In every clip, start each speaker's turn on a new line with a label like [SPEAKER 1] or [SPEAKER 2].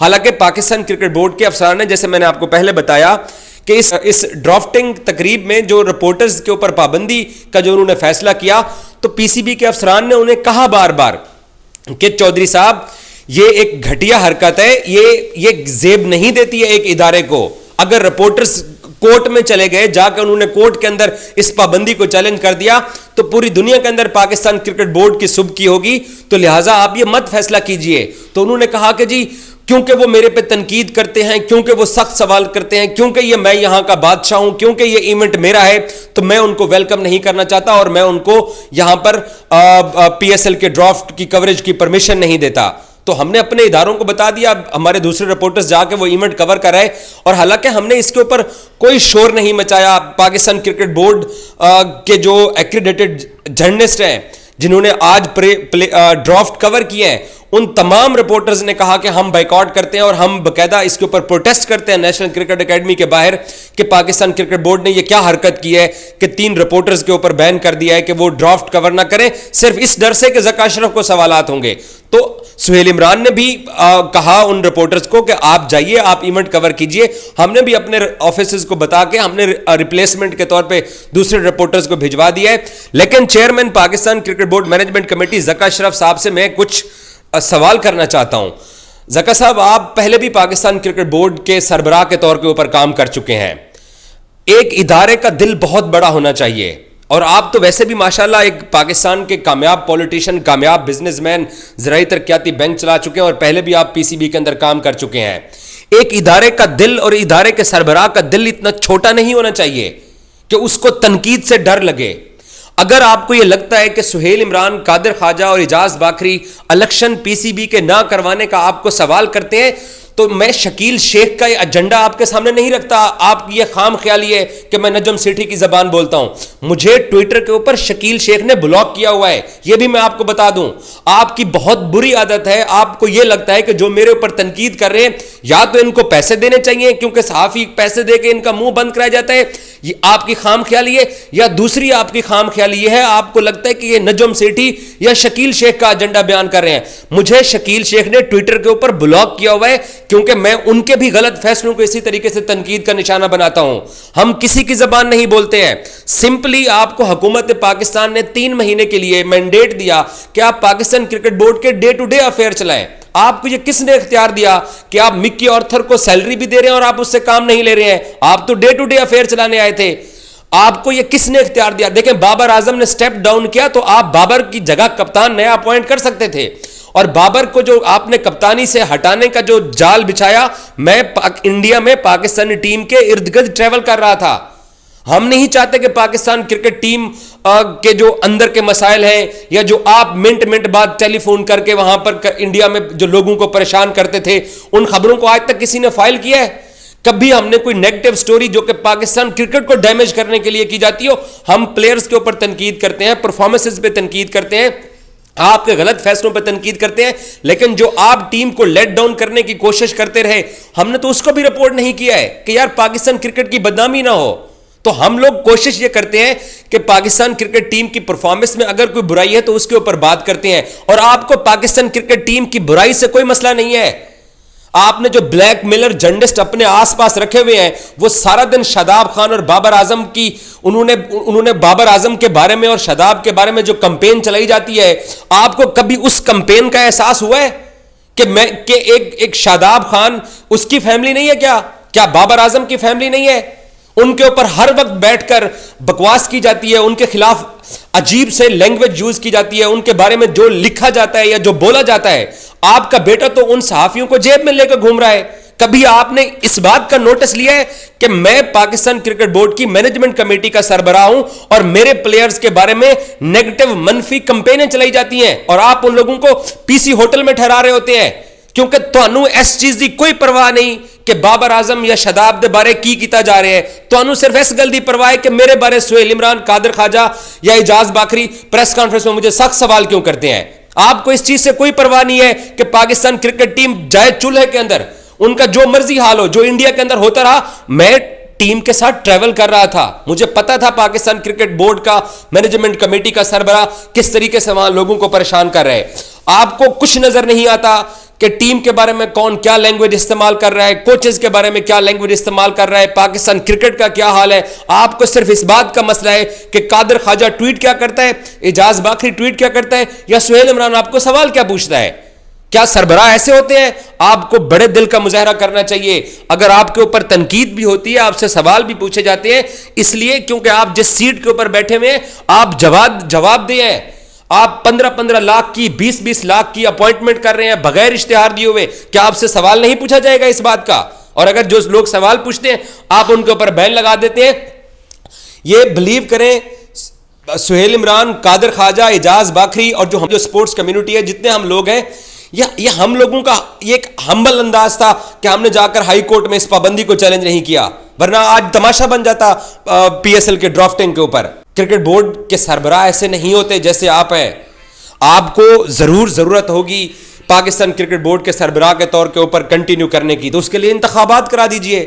[SPEAKER 1] حالانکہ Pakistan cricket board کے افسران نے, جیسے میں نے آپ کو پہلے بتایا کہ اس ڈرافٹنگ تقریب میں جو رپورٹرز کے اوپر پابندی کا جو انہوں نے فیصلہ کیا, تو پی سی بی کے افسران نے انہیں کہا بار بار کہ چودھری صاحب یہ ایک گھٹیا حرکت ہے, یہ زیب نہیں دیتی ہے ایک ادارے کو. اگر رپورٹرز کورٹ میں چلے گئے, جا کے انہوں نے کورٹ کے اندر اس پابندی کو چیلنج کر دیا, تو پوری دنیا کے اندر پاکستان کرکٹ بورڈ کی سبکی ہوگی, تو لہٰذا آپ یہ مت فیصلہ کیجئے. تو انہوں نے کہا کہ جی کیونکہ وہ میرے پہ تنقید کرتے ہیں, کیونکہ وہ سخت سوال کرتے ہیں, کیونکہ یہ میں یہاں کا بادشاہ ہوں, کیونکہ یہ ایونٹ میرا ہے, تو میں ان کو ویلکم نہیں کرنا چاہتا اور میں ان کو یہاں پر پی ایس ایل کے ڈرافٹ کی کوریج کی پرمیشن نہیں دیتا. تو ہم نے اپنے اداروں کو بتا دیا, ہمارے دوسرے رپورٹرز جا کے وہ ایونٹ کور کر رہے, اور حالانکہ ہم نے اس کے اوپر کوئی شور نہیں مچایا. پاکستان کرکٹ بورڈ کے جو ایکریڈیٹڈ جرنلسٹ ہیں جنہوں نے آج ڈرافٹ کور کیے ہیں, ان تمام رپورٹرز نے کہا کہ ہم بائیکاٹ کرتے ہیں اور ہم باقاعدہ اس کے اوپر پروٹیسٹ کرتے ہیں نیشنل کرکٹ اکیڈمی کے باہر کہ پاکستان کرکٹ بورڈ نے یہ کیا حرکت کی ہے کہ 3 رپورٹرز کے اوپر بین کر دیا ہے کہ وہ ڈرافٹ کور نہ کریں, صرف اس ڈر سے کہ ذکا اشرف کو سوالات ہوں گے. تو سہیل عمران نے بھی کہا ان رپورٹرز کو کہ آپ جائیے, آپ ایونٹ کور کیجئے. ہم نے بھی اپنے آفیسز کو بتا کے ہم نے ریپلیسمنٹ کے طور پہ دوسرے رپورٹرز کو بھجوا دیا ہے. لیکن chairman Pakistan cricket board management committee Zaka Ashraf صاحب سے میں کچھ سوال کرنا چاہتا ہوں. ذکا صاحب, آپ پہلے بھی پاکستان کرکٹ بورڈ کے سربراہ کے طور کے اوپر کام کر چکے ہیں. ایک ادارے کا دل بہت بڑا ہونا چاہیے, اور آپ تو ویسے بھی ماشاءاللہ ایک پاکستان کے کامیاب پولیٹیشین, کامیاب بزنس مین, زرعی ترقیاتی بینک چلا چکے ہیں, اور پہلے بھی آپ پی سی بی کے اندر کام کر چکے ہیں. ایک ادارے کا دل اور ادارے کے سربراہ کا دل اتنا چھوٹا نہیں ہونا چاہیے کہ اس کو تنقید سے ڈر لگے. اگر آپ کو یہ لگتا ہے کہ سہیل عمران, قادر خواجہ اور اعجاز باکری الیکشن پی سی بی کے نہ کروانے کا آپ کو سوال کرتے ہیں, تو میں شکیل شیخ کا یہ ایجنڈا آپ کے سامنے نہیں رکھتا. آپ یہ خام خیالی ہے کہ میں نجم سیٹھی کی زبان بولتا ہوں. مجھے ٹویٹر کے اوپر شکیل شیخ نے بلاک کیا ہوا ہے, یہ بھی میں آپ کو بتا دوں. آپ کی بہت بری عادت ہے, آپ کو یہ لگتا ہے کہ جو میرے اوپر تنقید کر رہے ہیں یا تو ان کو پیسے دینے چاہیے کیونکہ صحافی پیسے دے کے ان کا منہ بند کرایا جاتا ہے, یہ آپ کی خام خیالی ہے. یا دوسری آپ کی خام خیالی یہ ہے, آپ کو لگتا ہے کہ یہ نجم سیٹھی یا شکیل شیخ کا ایجنڈا بیان کر رہے ہیں. مجھے شکیل شیخ نے ٹویٹر کے اوپر بلاک کیا ہوا ہے کیونکہ میں ان کے بھی غلط فیصلوں کو اسی طریقے سے تنقید کا نشانہ بناتا ہوں. ہم کسی کی زبان نہیں بولتے ہیں. سمپلی آپ کو حکومت پاکستان نے 3 مہینے کے لیے مینڈیٹ دیا کہ آپ پاکستان کرکٹ بورڈ کے ڈے ٹو ڈے افیئر چلائیں. آپ کو یہ کس نے اختیار دیا کہ آپ مکی آرتھر کو سیلری بھی دے رہے ہیں اور آپ اس سے کام نہیں لے رہے ہیں؟ آپ تو ڈے ٹو ڈے افیئر چلانے آئے تھے. آپ کو یہ کس نے اختیار دیا؟ دیکھیں, بابر اعظم نے سٹیپ ڈاؤن کیا تو آپ بابر کی جگہ کپتان نیا اپوائنٹ کر سکتے تھے, اور بابر کو جو آپ نے کپتانی سے ہٹانے کا جو جال بچھایا, میں انڈیا میں پاکستانی ٹیم کے ارد گرد ٹریول کر رہا تھا. ہم نہیں چاہتے کہ پاکستان کرکٹ ٹیم کے جو اندر کے مسائل ہیں, یا جو آپ منٹ بعد ٹیلی فون کر کے وہاں پر انڈیا میں جو لوگوں کو پریشان کرتے تھے, ان خبروں کو آج تک کسی نے فائل کیا ہے؟ کبھی ہم نے کوئی نیگیٹو سٹوری جو کہ پاکستان کرکٹ کو ڈیمیج کرنے کے لیے کی جاتی ہو, ہم پلیئرز کے اوپر تنقید کرتے ہیں, پرفارمنسز پہ تنقید کرتے ہیں, آپ کے غلط فیصلوں پہ تنقید کرتے ہیں. لیکن جو آپ ٹیم کو لیٹ ڈاؤن کرنے کی کوشش کرتے رہے, ہم نے تو اس کو بھی رپورٹ نہیں کیا ہے کہ یار پاکستان کرکٹ کی بدنامی نہ ہو. تو ہم لوگ کوشش یہ کرتے ہیں کہ پاکستان کرکٹ ٹیم کی پرفارمنس میں اگر کوئی برائی ہے تو اس کے اوپر بات کرتے ہیں, اور آپ کو پاکستان کرکٹ ٹیم کی برائی سے کوئی مسئلہ نہیں ہے. آپ نے جو بلیک میلر جرنلسٹ اپنے آس پاس رکھے ہوئے ہیں, وہ سارا دن شاداب خان اور بابر اعظم کی انہوں نے بابر اعظم کے بارے میں اور شاداب کے بارے میں جو کمپین چلائی جاتی ہے, آپ کو کبھی اس کمپین کا احساس ہوا ہے کہ ایک شاداب خان اس کی فیملی نہیں ہے کیا بابر اعظم کی فیملی نہیں ہے؟ ان کے اوپر ہر وقت بیٹھ کر بکواس کی جاتی ہے, ان کے خلاف عجیب سے لینگویج یوز کی جاتی ہے, ان کے بارے میں جو لکھا جاتا ہے یا جو بولا جاتا ہے. آپ کا بیٹا تو ان صحافیوں کو جیب میں لے کر گھوم رہا ہے. کبھی آپ نے اس بات کا نوٹس لیا ہے کہ میں پاکستان کرکٹ بورڈ کی مینجمنٹ کمیٹی کا سربراہ ہوں اور میرے پلیئرز کے بارے میں نیگیٹو منفی کمپینیں چلائی جاتی ہیں, اور آپ ان لوگوں کو پی سی ہوٹل میں ٹھہرا رہے ہوتے ہیں کیونکہ تانوں اس چیز دی کوئی پرواہ نہیں کہ بابر اعظم یا شاداب دے بارے کی کیتا جا رہے ہیں. تانوں صرف اس گل دی پرواہ ہے کہ میرے بارے سہیل عمران, قادر خواجہ یا اعجاز باکری پریس کانفرنس میں مجھے سخت سوال کیوں کرتے ہیں. آپ کو اس چیز سے کوئی پرواہ نہیں ہے کہ پاکستان کرکٹ ٹیم جائے چولہے کے اندر ان کا جو مرضی حال ہو, جو انڈیا کے اندر ہوتا رہا. میں ٹیم کے ساتھ ٹریول کر رہا تھا. مجھے پتا تھا پاکستان کرکٹ بورڈ کا مینجمنٹ کمیٹی کا سربراہ کس طریقے سے وہاں لوگوں کو پریشان کر رہے. آپ کو کچھ نظر نہیں آتا کہ ٹیم کے بارے میں کون کیا لینگویج استعمال کر رہا ہے, کوچز کے بارے میں کیا لینگویج استعمال کر رہا ہے, پاکستان کرکٹ کا کیا حال ہے. آپ کو صرف اس بات کا مسئلہ ہے کہ قادر خواجہ ٹویٹ کیا کرتا ہے, اعجاز باکری ٹویٹ کیا کرتا ہے, یا سہیل عمران آپ کو سوال کیا پوچھتا ہے. کیا سربراہ ایسے ہوتے ہیں؟ آپ کو بڑے دل کا مظاہرہ کرنا چاہیے. اگر آپ کے اوپر تنقید بھی ہوتی ہے, آپ سے سوال بھی پوچھے جاتے ہیں, اس لیے کیونکہ آپ جس سیٹ کے اوپر بیٹھے ہوئے ہیں آپ جواب دیں ہیں. آپ 15 لاکھ کی 20 لاکھ کی اپوائنٹمنٹ کر رہے ہیں بغیر اشتہار دیے ہوئے. کیا آپ سے سوال نہیں پوچھا جائے گا اس بات کا؟ اور اگر جو لوگ سوال پوچھتے ہیں آپ ان کے اوپر بین لگا دیتے ہیں. یہ بلیو کریں, سہیل عمران, قادر خواجہ, اعجاز باکری اور جو سپورٹس کمیونٹی ہے, جتنے ہم لوگ ہیں, یہ ہم لوگوں کا یہ ایک ہمبل انداز تھا کہ ہم نے جا کر ہائی کورٹ میں اس پابندی کو چیلنج نہیں کیا, ورنہ آج تماشا بن جاتا پی ایس ایل کے ڈرافٹنگ کے اوپر. کرکٹ بورڈ کے سربراہ ایسے نہیں ہوتے جیسے آپ ہیں. آپ کو ضرورت ہوگی پاکستان کرکٹ بورڈ کے سربراہ کے طور کے اوپر کنٹینیو کرنے کی, تو اس کے لیے انتخابات کرا دیجئے.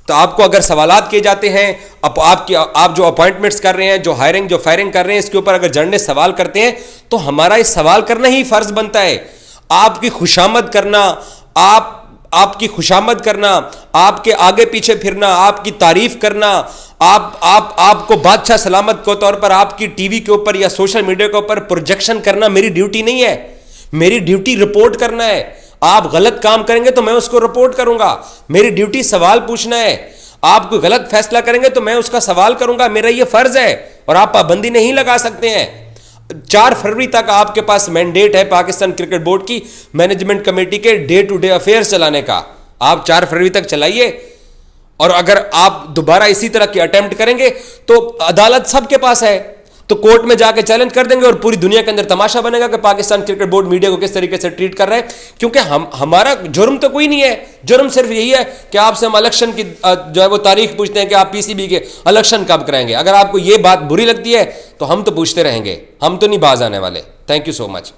[SPEAKER 1] تو آپ کو اگر سوالات کیے جاتے ہیں, آپ جو اپوائنٹمنٹس کر رہے ہیں, جو ہائرنگ جو فائرنگ کر رہے ہیں, اس کے اوپر اگر جرنلسٹ سوال کرتے ہیں تو ہمارا اس سوال کرنا ہی فرض بنتا ہے. آپ کی خوشامد کرنا, آپ کی خوشامد کرنا, آپ کے آگے پیچھے پھرنا, آپ کی تعریف کرنا, آپ کو بادشاہ سلامت کے طور پر آپ کی ٹی وی کے اوپر یا سوشل میڈیا کے اوپر پروجیکشن کرنا میری ڈیوٹی نہیں ہے. میری ڈیوٹی رپورٹ کرنا ہے. آپ غلط کام کریں گے تو میں اس کو رپورٹ کروں گا. میری ڈیوٹی سوال پوچھنا ہے. آپ کوئی غلط فیصلہ کریں گے تو میں اس کا سوال کروں گا. میرا یہ فرض ہے اور آپ پابندی نہیں لگا سکتے ہیں. 4 فروری تک آپ کے پاس مینڈیٹ ہے پاکستان کرکٹ بورڈ کی مینجمنٹ کمیٹی کے ڈے ٹو ڈے افیئرز چلانے کا. آپ 4 فروری تک چلائیے, اور اگر آپ دوبارہ اسی طرح کی اٹیمپٹ کریں گے تو عدالت سب کے پاس ہے, تو کورٹ میں جا کے چیلنج کر دیں گے اور پوری دنیا کے اندر تماشا بنے گا کہ پاکستان کرکٹ بورڈ میڈیا کو کس طریقے سے ٹریٹ کر رہا ہے. کیونکہ ہمارا جرم تو کوئی نہیں ہے. جرم صرف یہی ہے کہ آپ سے ہم الیکشن کی جو ہے وہ تاریخ پوچھتے ہیں کہ آپ پی سی بی کے الیکشن کب کرائیں گے. اگر آپ کو یہ بات بری لگتی ہے تو ہم تو پوچھتے رہیں گے, ہم تو نہیں باز آنے والے. Thank you so much.